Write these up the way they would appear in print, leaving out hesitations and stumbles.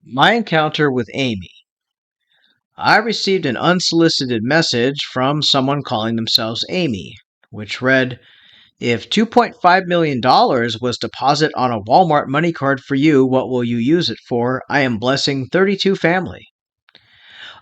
My encounter with Amy. I received an unsolicited message from someone calling themselves Amy, which read, if $2.5 million was deposit on a Walmart money card for you, what will you use it for? I am blessing 32 family.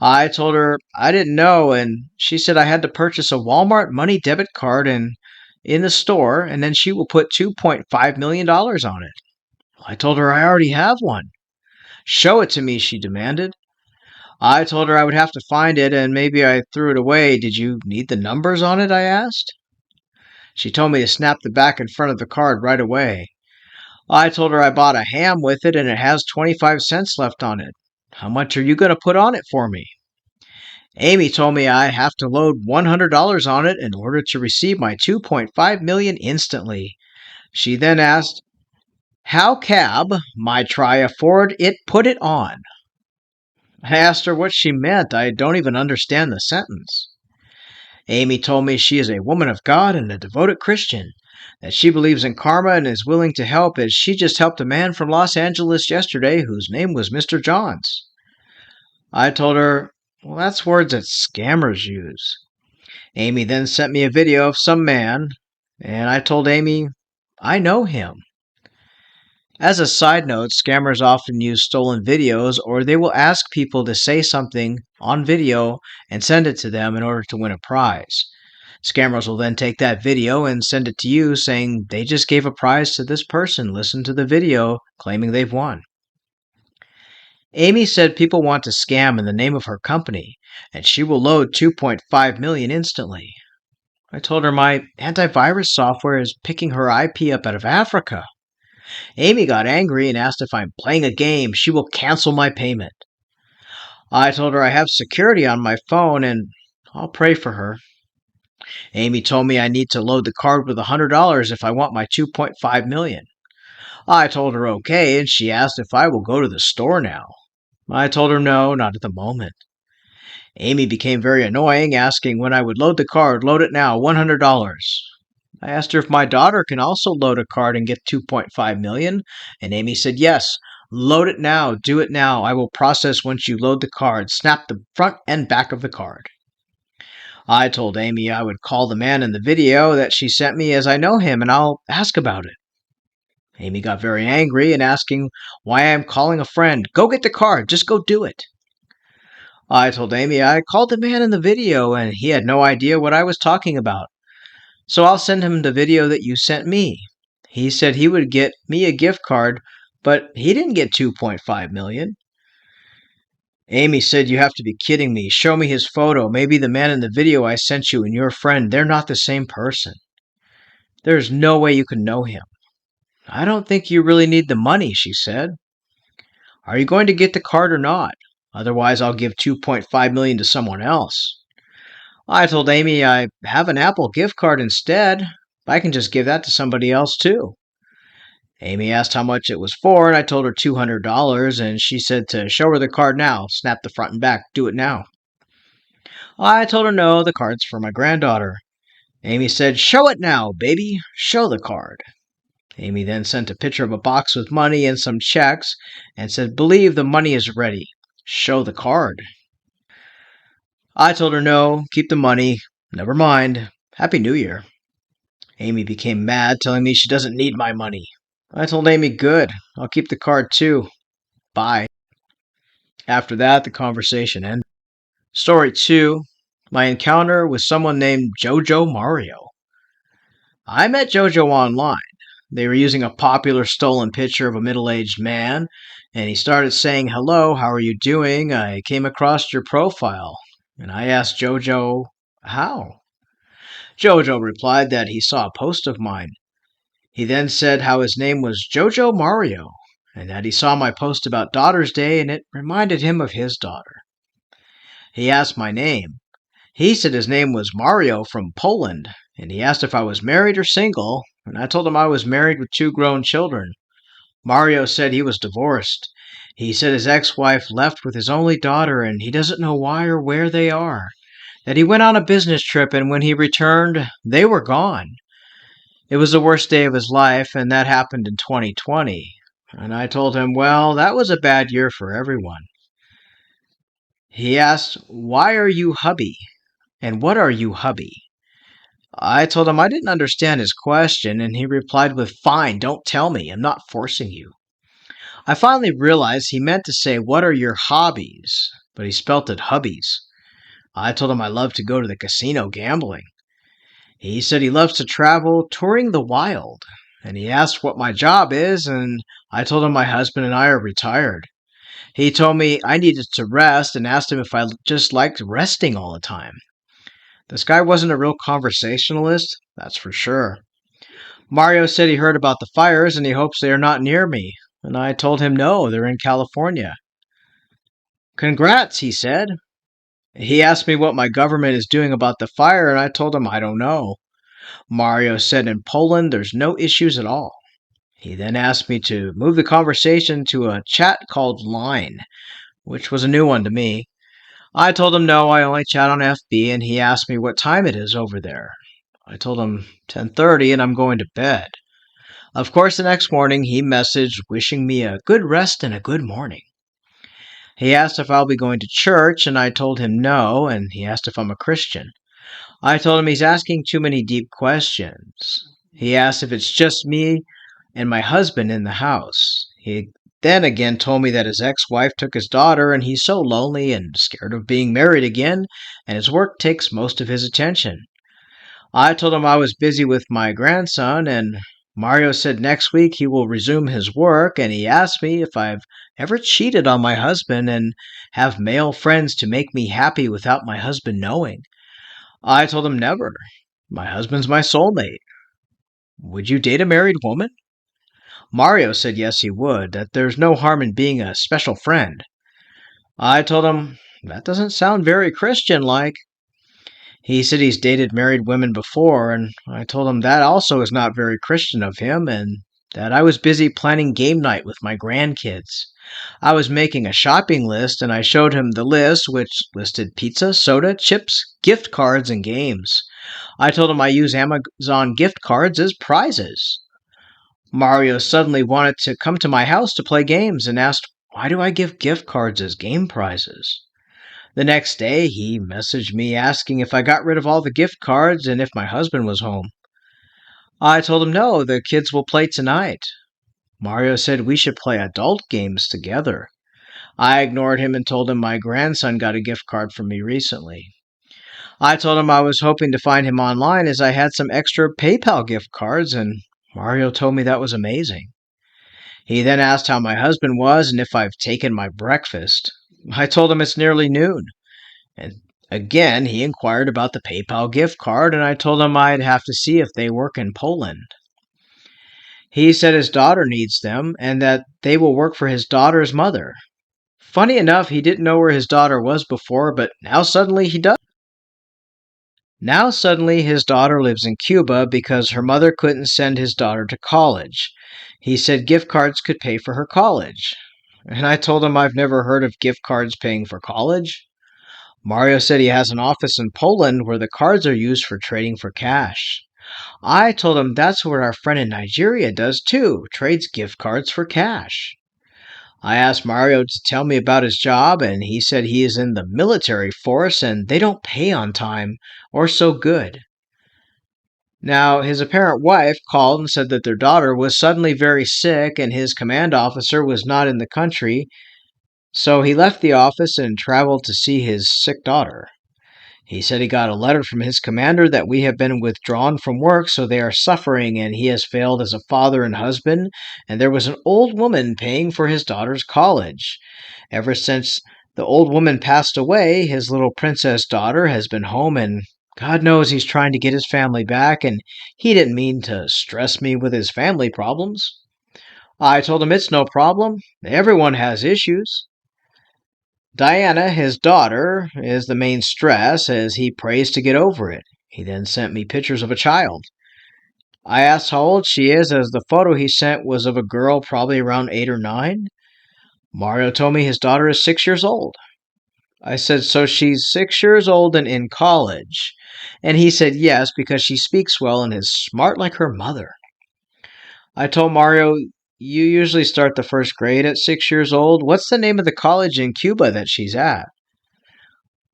I told her I didn't know, and she said I had to purchase a Walmart money debit card and in the store, and then she will put $2.5 million on it. I told her I already have one. Show it to me, she demanded. I told her I would have to find it and maybe I threw it away. Did you need the numbers on it? I asked. She told me to snap the back and front of the card right away. I told her I bought a ham with it and it has 25 cents left on it. How much are you going to put on it for me? Amy told me I have to load $100 on it in order to receive my 2.5 million instantly. She then asked, "How cab might try afford it put it on?" I asked her what she meant. I don't even understand the sentence. Amy told me she is a woman of God and a devoted Christian, that she believes in karma and is willing to help as she just helped a man from Los Angeles yesterday whose name was Mr. Johns. I told her, well, that's words that scammers use. Amy then sent me a video of some man, and I told Amy, I know him. As a side note, scammers often use stolen videos or they will ask people to say something on video and send it to them in order to win a prize. Scammers will then take that video and send it to you saying they just gave a prize to this person. Listen to the video claiming they've won. Amy said people want to scam in the name of her company and she will load 2.5 million instantly. I told her my antivirus software is picking her IP up out of Africa. Amy got angry and asked if I'm playing a game. She will cancel my payment. I told her I have security on my phone and I'll pray for her. Amy told me I need to load the card with $100 if I want my 2.5 million. I told her okay, and she asked if I will go to the store now. I told her no, not at the moment. Amy became very annoying, asking when I would load the card. Load it now, $100. I asked her if my daughter can also load a card and get 2.5 million, and Amy said yes. Load it now, do it now. I will process once you load the card. Snap the front and back of the card. I told Amy I would call the man in the video that she sent me as I know him and I'll ask about it. Amy got very angry and asking why I am calling a friend. Go get the card, just go do it. I told Amy I called the man in the video and he had no idea what I was talking about. So I'll send him the video that you sent me. He said he would get me a gift card, but he didn't get 2.5 million. Amy said, you have to be kidding me. Show me his photo. Maybe the man in the video I sent you and your friend, they're not the same person. There's no way you can know him. I don't think you really need the money, she said. Are you going to get the card or not? Otherwise, I'll give 2.5 million to someone else. I told Amy I have an Apple gift card instead. I can just give that to somebody else too. Amy asked how much it was for, and I told her $200, and she said to show her the card now. Snap the front and back. Do it now. I told her no, the card's for my granddaughter. Amy said, show it now, baby. Show the card. Amy then sent a picture of a box with money and some checks and said, believe the money is ready. Show the card. I told her no, keep the money. Never mind. Happy New Year. Amy became mad, telling me she doesn't need my money. I told Amy, good. I'll keep the card too. Bye. After that, the conversation ended. Story 2. My encounter with someone named Jojo Mario. I met Jojo online. They were using a popular stolen picture of a middle-aged man, and he started saying, hello, how are you doing? I came across your profile. And I asked Jojo, how? Jojo replied that he saw a post of mine. He then said how his name was Jojo Mario, and that he saw my post about Daughter's Day and it reminded him of his daughter. He asked my name. He said his name was Mario from Poland, and he asked if I was married or single, and I told him I was married with 2 grown children. Mario said he was divorced. He said his ex-wife left with his only daughter and he doesn't know why or where they are. That he went on a business trip and when he returned, they were gone. It was the worst day of his life, and that happened in 2020. And I told him, well, that was a bad year for everyone. He asked, why are you hubby? And what are you hubby? I told him I didn't understand his question, and he replied with, fine, don't tell me. I'm not forcing you. I finally realized he meant to say, what are your hobbies? But he spelt it hubbies. I told him I love to go to the casino gambling. He said he loves to travel, touring the wild. And he asked what my job is, and I told him my husband and I are retired. He told me I needed to rest and asked him if I just liked resting all the time. This guy wasn't a real conversationalist, that's for sure. Mario said he heard about the fires and he hopes they are not near me. And I told him no, they're in California. Congrats, he said. He asked me what my government is doing about the fire, and I told him I don't know. Mario said in Poland there's no issues at all. He then asked me to move the conversation to a chat called Line, which was a new one to me. I told him no, I only chat on FB, and he asked me what time it is over there. I told him 10:30 and I'm going to bed. Of course, the next morning he messaged wishing me a good rest and a good morning. He asked if I'll be going to church, and I told him no, and he asked if I'm a Christian. I told him he's asking too many deep questions. He asked if it's just me and my husband in the house. He then again told me that his ex-wife took his daughter and he's so lonely and scared of being married again, and his work takes most of his attention. I told him I was busy with my grandson, and Mario said next week he will resume his work, and he asked me if I've ever cheated on my husband and have male friends to make me happy without my husband knowing. I told him never. My husband's my soulmate. Would you date a married woman? Mario said yes, he would, that there's no harm in being a special friend. I told him that doesn't sound very Christian like. He said he's dated married women before, and I told him that also is not very Christian of him, and that I was busy planning game night with my grandkids. I was making a shopping list, and I showed him the list, which listed pizza, soda, chips, gift cards, and games. I told him I use Amazon gift cards as prizes. Mario suddenly wanted to come to my house to play games and asked, why do I give gift cards as game prizes? The next day, he messaged me asking if I got rid of all the gift cards and if my husband was home. I told him no, the kids will play tonight. Mario said we should play adult games together. I ignored him and told him my grandson got a gift card from me recently. I told him I was hoping to find him online as I had some extra PayPal gift cards, and Mario told me that was amazing. He then asked how my husband was and if I've taken my breakfast. I told him it's nearly noon. And again, he inquired about the PayPal gift card, and I told him I'd have to see if they work in Poland. He said his daughter needs them and that they will work for his daughter's mother. Funny enough, he didn't know where his daughter was before, but now suddenly he does. Now suddenly his daughter lives in Cuba because her mother couldn't send his daughter to college. He said gift cards could pay for her college. And I told him I've never heard of gift cards paying for college. Mario said he has an office in Poland where the cards are used for trading for cash. I told him that's what our friend in Nigeria does too, trades gift cards for cash. I asked Mario to tell me about his job, and he said he is in the military force and they don't pay on time or so good. Now, his apparent wife called and said that their daughter was suddenly very sick and his command officer was not in the country, so he left the office and traveled to see his sick daughter. He said he got a letter from his commander that we have been withdrawn from work, so they are suffering, and he has failed as a father and husband, and there was an old woman paying for his daughter's college. Ever since the old woman passed away, his little princess daughter has been home, and God knows he's trying to get his family back, and he didn't mean to stress me with his family problems. I told him it's no problem. Everyone has issues. Diana, his daughter, is the main stress as he prays to get over it. He then sent me pictures of a child. I asked how old she is as the photo he sent was of a girl probably around 8 or 9. Mario told me his daughter is 6 years old. I said, so she's 6 years old and in college. And he said yes because she speaks well and is smart like her mother. I told Mario, You usually start the first grade at 6 years old. What's the name of the college in Cuba that she's at?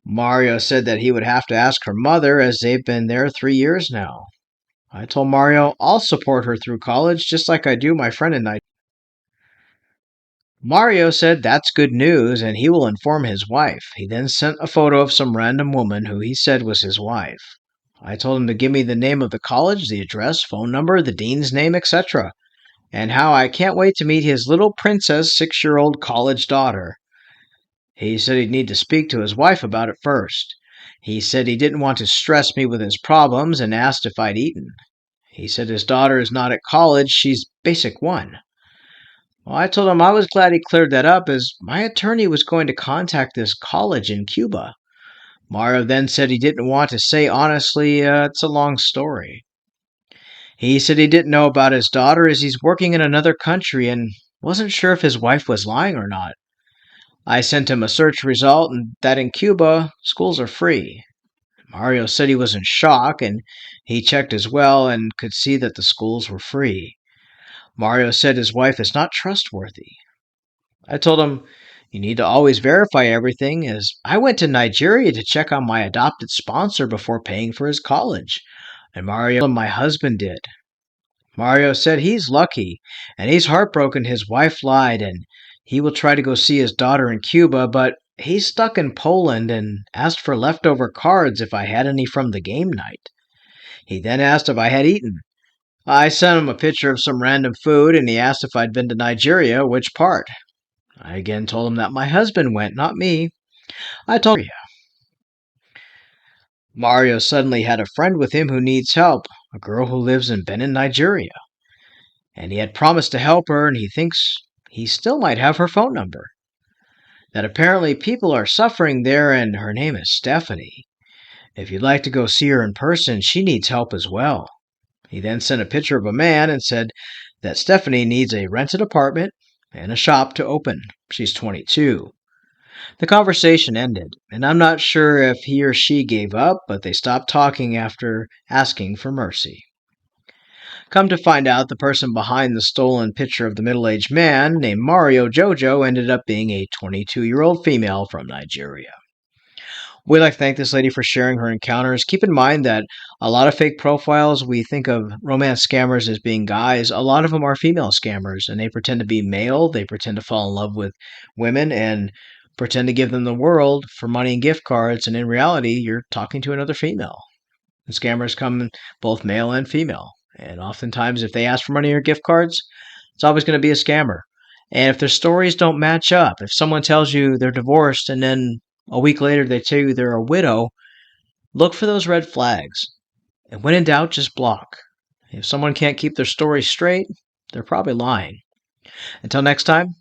Mario said that he would have to ask her mother as they've been there 3 years now. I told Mario I'll support her through college just like I do my friend and I. Mario said that's good news and he will inform his wife. He then sent a photo of some random woman who he said was his wife. I told him to give me the name of the college, the address, phone number, the dean's name, etc., and how I can't wait to meet his little princess 6 year old college daughter. He said he'd need to speak to his wife about it first. He said he didn't want to stress me with his problems and asked if I'd eaten. He said his daughter is not at college, she's basic one. Well, I told him I was glad he cleared that up as my attorney was going to contact this college in Cuba. Mario then said he didn't want to say honestly, it's a long story. He said he didn't know about his daughter as he's working in another country and wasn't sure if his wife was lying or not. I sent him a search result and that in Cuba, schools are free. Mario said he was in shock and he checked as well and could see that the schools were free. Mario said his wife is not trustworthy. I told him, you need to always verify everything as I went to Nigeria to check on my adopted sponsor before paying for his college. And Mario and my husband did. Mario said he's lucky and he's heartbroken his wife lied and he will try to go see his daughter in Cuba, but he's stuck in Poland and asked for leftover cards if I had any from the game night. He then asked if I had eaten. I sent him a picture of some random food and he asked if I'd been to Nigeria, which part. I again told him that my husband went, not me. I told Mario suddenly had a friend with him who needs help, a girl who lives in Benin, Nigeria. And he had promised to help her and he thinks he still might have her phone number. That apparently people are suffering there and her name is Stephanie. If you'd like to go see her in person, she needs help as well. He then sent a picture of a man and said that Stephanie needs a rented apartment and a shop to open. She's 22. The conversation ended, and I'm not sure if he or she gave up, but they stopped talking after asking for mercy. Come to find out, the person behind the stolen picture of the middle-aged man named Mario Jojo ended up being a 22-year-old female from Nigeria. We'd like to thank this lady for sharing her encounters. Keep in mind that a lot of fake profiles, we think of romance scammers as being guys. A lot of them are female scammers, and they pretend to be male. They pretend to fall in love with women and pretend to give them the world for money and gift cards. And in reality, you're talking to another female. And scammers come in both male and female. And oftentimes, if they ask for money or gift cards, it's always going to be a scammer. And if their stories don't match up, if someone tells you they're divorced and then a week later they tell you they're a widow, look for those red flags. And when in doubt, just block. If someone can't keep their story straight, they're probably lying. Until next time,